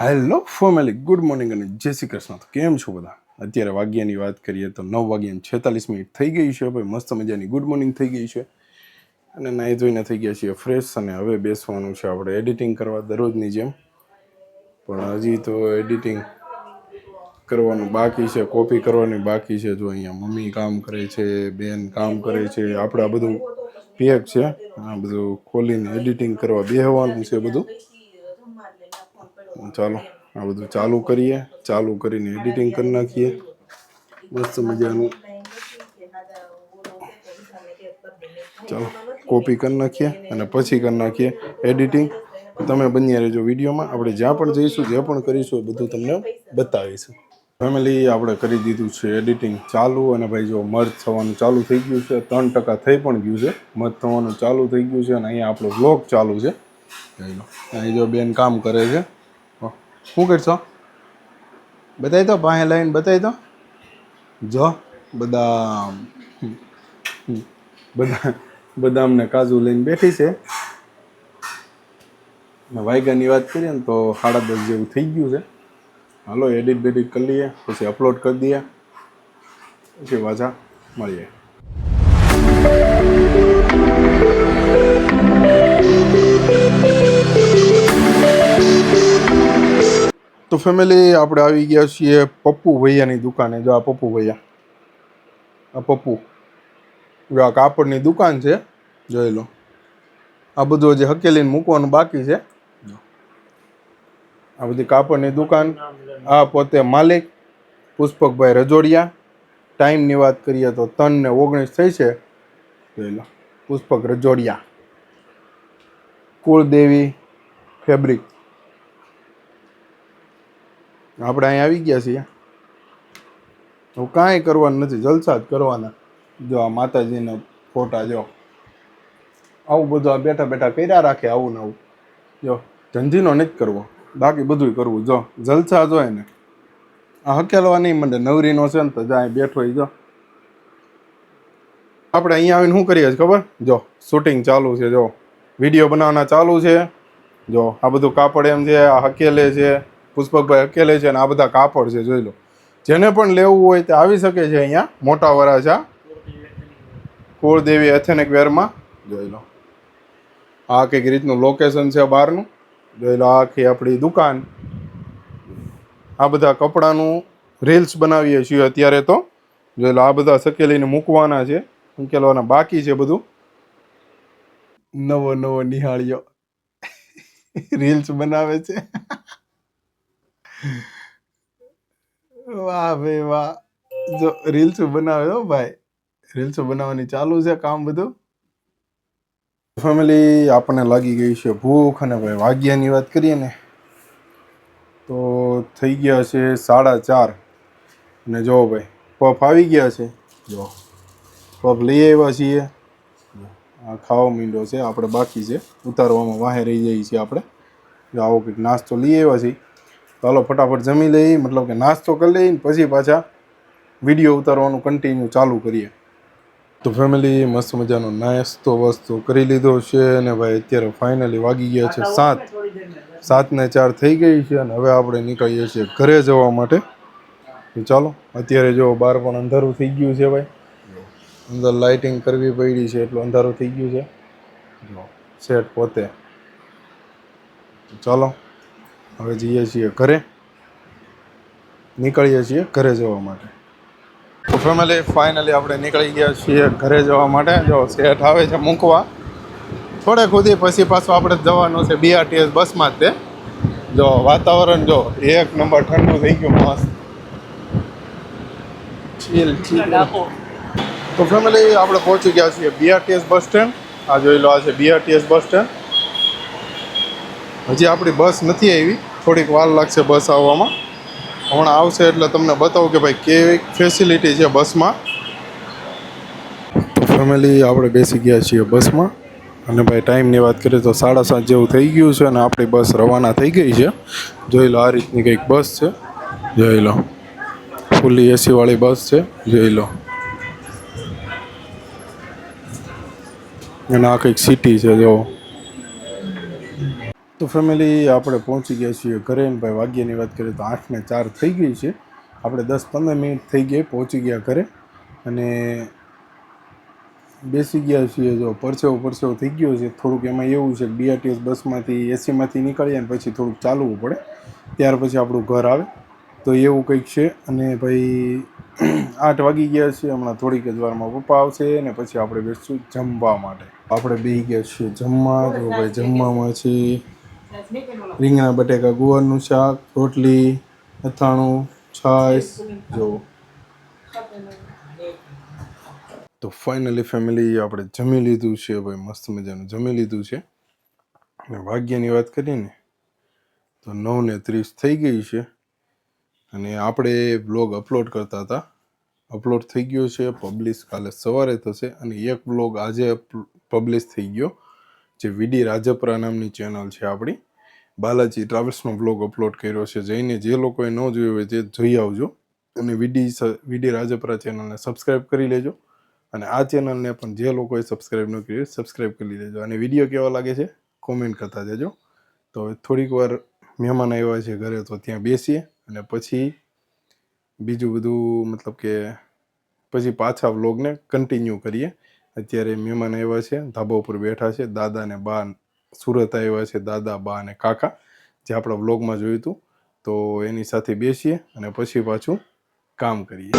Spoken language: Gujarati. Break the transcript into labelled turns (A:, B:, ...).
A: હેલો ફેમિલી, ગુડ મોર્નિંગ અને જય શ્રી કૃષ્ણ. તો કેમ છો બધા? અત્યારે વાગ્યાની વાત કરીએ તો 9:46 થઈ ગઈ છે. ભાઈ મસ્ત મજાની ગુડ મોર્નિંગ થઈ ગઈ છે અને નાહી ધોઈને થઈ ગયા છીએ ફ્રેશ અને હવે બેસવાનું છે આપણે એડિટિંગ કરવા દરરોજની જેમ. પણ હજી તો એડિટિંગ કરવાનું બાકી છે, કોપી કરવાની બાકી છે. જો અહીંયા મમ્મી કામ કરે છે, બેન કામ કરે છે, આપણે આ બધું પેક છે, આ બધું ખોલીને એડિટિંગ કરવા બેસવાનું છે બધું. ચાલો આ બધું ચાલુ કરીએ, ચાલુ કરીને એડિટિંગ કરી નાખીએ મસ્ત મજાનું. ચાલો કોપી કરી નાખીએ અને પછી કરી નાખીએ એડિટિંગ. તમે બન્યા રહેજો વિડીયોમાં. આપણે જ્યાં પણ જઈશું, જે પણ કરીશું એ બધું તમને બતાવીશું. ફેમિલી, આપણે કરી દીધું છે એડિટિંગ ચાલુ અને ભાઈ જો મર્જ થવાનું ચાલુ થઈ ગયું છે. 3% થઈ પણ ગયું છે, મર્જ થવાનું ચાલુ થઈ ગયું છે અને અહીંયા આપણો વ્લોગ ચાલુ છે. અહીં જો બેન કામ કરે છે. શું કરશો? બતાવી દો, પાસે લાવીને બતાવી દો. જો બદામ બદામ ને કાજુ લઈને બેઠી છે. વાયગાની વાત કરીએ ને તો 10:30 જેવું થઈ ગયું છે. હાલો એડિટ બેડિટ કરી લઈએ, પછી અપલોડ કરી દઈએ, પછી પાછા મળીએ. તો ફેમિલી, આપણે આવી ગયા છીએ પપ્પુ ભૈયાની દુકાને. જો આ પપ્પુ ભૈયા, આ પપ્પુ, જો આ કાપડની દુકાન છે, જોઈ લો. આ બધું હજી હકેલીને મૂકવાનું બાકી છે. આ બધી કાપડની દુકાન. આ પોતે માલિક પુષ્પકભાઈ રજોડિયા. ટાઈમની વાત કરીએ તો 3:19 થઈ છે. જોઈ લો, પુષ્પક રજોડિયા, કુળદેવી ફેબ્રિક. આપણે અહીં આવી ગયા છીએ. હું કાંઈ કરવાનું નથી, જલસા જ કરવાના. જો આ માતાજીના ફોટા, જો આવું બધું આ બેઠા બેઠા કર્યા રાખે, આવું ને આવું. જો ધંધીનો નથી કરવો, બાકી બધું કરવું. જો જલસા જો એને આ હકેલવા નહીં મને નવરીનો છે ને તો જાય બેઠો. જો આપણે અહીંયા આવીને શું કરીએ ખબર? જો શૂટિંગ ચાલુ છે, જો વિડીયો બનાવવાના ચાલુ છે. જો આ બધું કાપડ એમ છે, આ હકેલે છે, પુષ્પકભાઈ હકેલે છે, અને આ બધા કાપડ છે. જોઈ લો, જેને પણ લેવું હોય તે આવી શકે છે. અહીંયા મોટા વરાછા કુળદેવી એથેનિક વેરમાં. જોઈ લો, આ કંઈક રીતનું લોકેશન છે બહારનું. જોઈ લો, આખી આપણી દુકાન. આ બધા કપડાનું રીલ્સ બનાવીએ છીએ અત્યારે તો. જોઈ લો, આ બધા સકેલીને મૂકવાના છે, ઉકેલવાના બાકી છે બધું. નવો નિહાળ્યો રીલ્સ બનાવે છે. વાહ ભાઈ વાહ. જો રીલ્સ બનાવે હો ભાઈ, રીલ્સ બનાવવાની ચાલુ છે કામ બધું. ફેમિલી, આપણને લાગી ગઈ છે ભૂખ અને ભાઈ વાગ્યાની વાત કરીએ ને તો થઈ ગયા છે 4:30. અને જો ભાઈ પફ આવી ગયા છે. જો પફ લઈ આવ્યા છીએ. આ ખાવા માંડ્યો છે, આપણે બાકી છે ઉતારવામાં, વાહે રહી જઈએ છીએ આપણે. જો આવો કંઈક નાસ્તો લઈ આવ્યા છીએ. ચાલો ફટાફટ જમી લઈએ, મતલબ કે નાસ્તો કરી લઈએ, પછી પાછા વિડીયો ઉતારવાનું કન્ટિન્યુ ચાલુ કરીએ. તો ફેમિલી, મસ્ત મજાનો નાસ્તો વસ્તુ કરી લીધો છે અને ભાઈ અત્યારે ફાઇનલી વાગી ગયા છે 7:04 થઈ ગઈ છે અને હવે આપણે નીકળીએ છીએ ઘરે જવા માટે. ચાલો અત્યારે જો બહાર પણ અંધારું થઈ ગયું છે ભાઈ. અંદર લાઇટિંગ કરવી પડી છે એટલું અંધારું થઈ ગયું છે. જો સેટ પોતે. ચાલો હવે જઈએ છીએ ઘરે, નીકળીએ છીએ ઘરે જવા માટે. તો ફેમિલી, ફાઇનલી આપણે નીકળી ગયા છીએ ઘરે જવા માટે. જો સેટ આવે છે મૂકવા થોડે ખુદી, પછી પાછું આપણે જવાનું છે BRTS બસમાં જ તે. જો વાતાવરણ જો એક નંબર ઠંડુ થઈ ગયું, મસ્ત ચીલ. તો ફેમિલી, આપણે પહોંચી ગયા છીએ BRTS બસ સ્ટેન્ડ. આ જોઈ લો, આ છે BRTS બસ સ્ટેન્ડ. હજી આપણી બસ નથી આવી, થોડીક વાર લાગશે બસ આવવામાં. હમણાં આવશે એટલે તમને બતાવું કે ભાઈ કેવી ફેસિલિટી છે બસમાં. તો ફેમિલી, આપણે બેસી ગયા છીએ બસમાં અને ભાઈ ટાઈમની વાત કરીએ તો 7:30 જેવું થઈ ગયું છે અને આપણી બસ રવાના થઈ ગઈ છે. જોઈ લો, આ રીતની કંઈક બસ છે. જોઈ લો, ફૂલ્લી એસી વાળી બસ છે. જોઈ લો, અને આ કંઈક સિટી છે. જો તો ફેમિલી આપણે પહોંચી ગયા છીએ ઘરે ને ભાઈ વાગ્યાની વાત કરીએ તો 8:04 થઈ ગઈ છે. આપણે 10-15 મિનિટ થઈ ગઈ પહોંચી ગયા ઘરે અને બેસી ગયા છીએ. જો પરસેવો થઈ ગયો છે. થોડુંક એમાં એવું છે કે બીઆરટીએસ બસમાંથી એસીમાંથી નીકળીએ ને પછી થોડુંક ચાલવું પડે, ત્યાર પછી આપણું ઘર આવે, તો એવું કંઈક છે. અને ભાઈ 8 વાગી ગયા છે. હમણાં થોડીક જ વારમાં પપ્પા આવશે ને પછી આપણે બેસીશું જમવા માટે. આપણે બેસી ગયા છીએ જમવા. તો ભાઈ જમવામાં છે રીંગણા બટેકા ગુવારનું શાક, રોટલી, અથાણું, છાશ. જો તો ફાઇનલી ફેમિલી આપણે જમી લીધું છે ભાઈ, મસ્ત મજાનું જમી લીધું છે. અને વાગ્યાની વાત કરીએ ને તો 9:30 થઈ ગઈ છે. અને આપણે બ્લોગ અપલોડ કરતા હતા, અપલોડ થઈ ગયો છે, પબ્લિશ કાલે સવારે થશે. અને એક બ્લોગ આજે પબ્લિશ થઈ ગયો, જે વીડી રાજપરા નામની ચેનલ છે આપણી, બાલાજી ટ્રાવેલ્સનો બ્લોગ અપલોડ કર્યો છે. જઈને જે લોકોએ ન જોયો હોય તે જોઈ આવજો. અને વીડી રાજપરા ચેનલને સબસ્ક્રાઈબ કરી લેજો. અને આ ચેનલને પણ જે લોકોએ સબસ્ક્રાઈબ ન કરી સબસ્ક્રાઈબ કરી લેજો. અને વિડીયો કેવો લાગે છે કોમેન્ટ કરતા જજો. તો થોડીક વાર મહેમાન આવ્યા છે ઘરે, તો ત્યાં બેસીએ અને પછી બીજું બધું મતલબ કે પછી પાછા વ્લોગને કન્ટિન્યુ કરીએ. અત્યારે મહેમાન આવ્યા છે, ધાબા ઉપર બેઠા છે. દાદા ને બા સુરત આવ્યા છે, દાદા બા અને કાકા, જે આપણા વ્લોગમાં જોયું હતું. તો એની સાથે બેસીએ અને પછી પાછું કામ કરીએ.